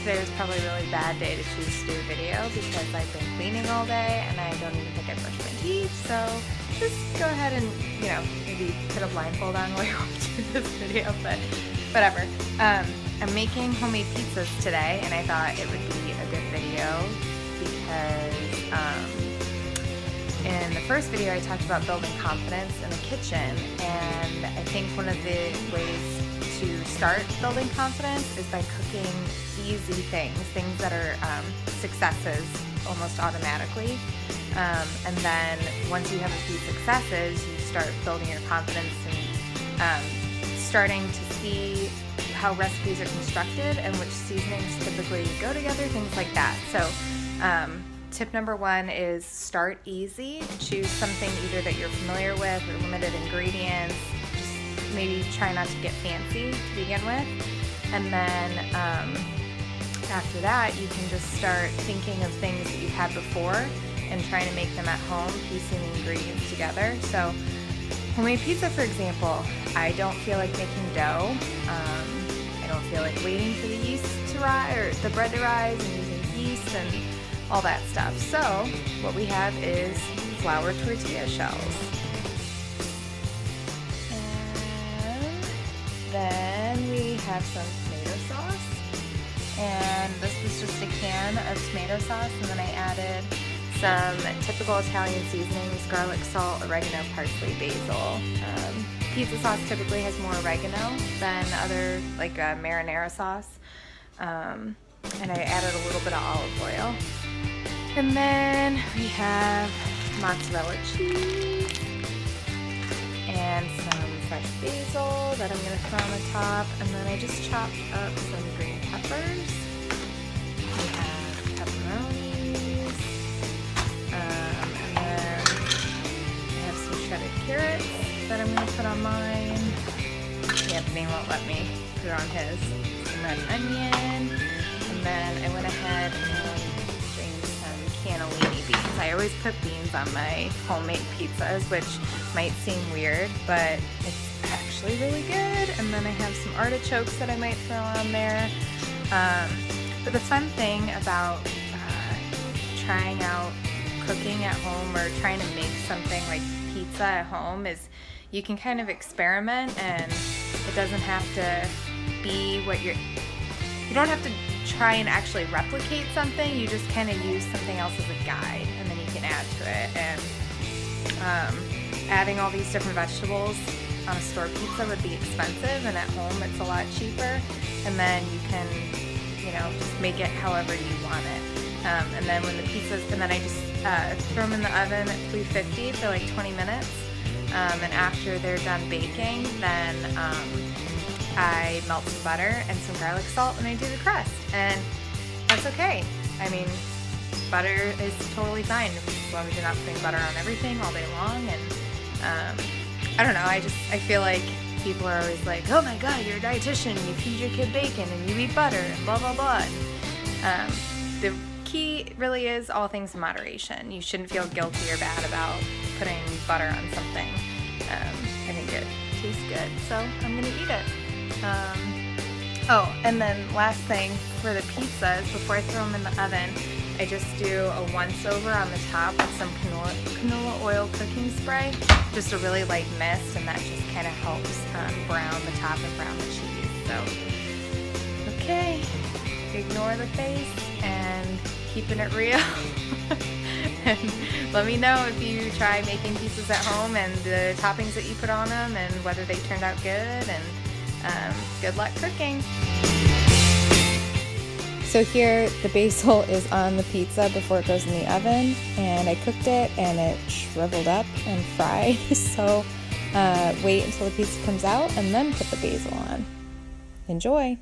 today was probably a really bad day to choose to do a video because I've been cleaning all day and I don't even think I brushed my teeth, so just go ahead and, maybe put a blindfold on while you're watching this video, but whatever. I'm making homemade pizzas today, and I thought it would be a good video because in the first video I talked about building confidence in the kitchen, and I think one of the ways to start building confidence is by cooking easy things that are successes almost automatically. And then once you have a few successes, you start building your confidence and starting to see how recipes are constructed and which seasonings typically go together, things like that. So tip number one is start easy. Choose something either that you're familiar with or limited ingredients. Just maybe try not to get fancy to begin with. And then after that, you can just start thinking of things that you've had before and trying to make them at home, piecing the ingredients together. So homemade pizza, for example, I don't feel like making dough. I don't feel like waiting for the yeast to rise or the bread to rise and using yeast and all that stuff. So what we have is flour tortilla shells. And then we have some tomato sauce. And this was just a can of tomato sauce, and then I added some typical Italian seasonings: garlic, salt, oregano, parsley, basil. Pizza sauce typically has more oregano than other, like marinara sauce. And I added a little bit of olive oil. And then we have mozzarella cheese and some fresh basil that I'm going to throw on the top. And then I just chopped up some green peppers. We have pepperonis. And then I have some shredded carrots that I'm going to put on mine. Yeah, Benny won't let me put it on his. Some red onion. And then I went ahead and drained some cannellini beans. I always put beans on my homemade pizzas, which might seem weird, but it's actually really good. And then I have some artichokes that I might throw on there. But the fun thing about trying out cooking at home or trying to make something like pizza at home is you can kind of experiment, and it doesn't have to be what you don't have to try and actually replicate something. You just kind of use something else as a guide, and then you can add to it. And adding all these different vegetables on a store pizza would be expensive, and at home it's a lot cheaper. And then you can, just make it however you want it. And then when the pizzas, and then I just throw them in the oven at 350 for like 20 minutes. And after they're done baking, then I melt some butter and some garlic salt, and I do the crust. And that's okay. I mean, butter is totally fine as long as you're not putting butter on everything all day long. And I don't know, I feel like people are always like, oh my god, you're a dietitian, you feed your kid bacon and you eat butter and blah blah blah. The key really is all things in moderation. You shouldn't feel guilty or bad about putting butter on something. I think it tastes good, so I'm gonna eat it. And then last thing for the pizzas, before I throw them in the oven, I just do a once over on the top with some canola oil cooking spray, just a really light mist, and that just kind of helps brown the top and brown the cheese. So, okay, ignore the face and keeping it real. And let me know if you try making pizzas at home and the toppings that you put on them and whether they turned out good, and good luck cooking. So here the basil is on the pizza before it goes in the oven, and I cooked it and it shriveled up and fried. So wait until the pizza comes out and then put the basil on. Enjoy!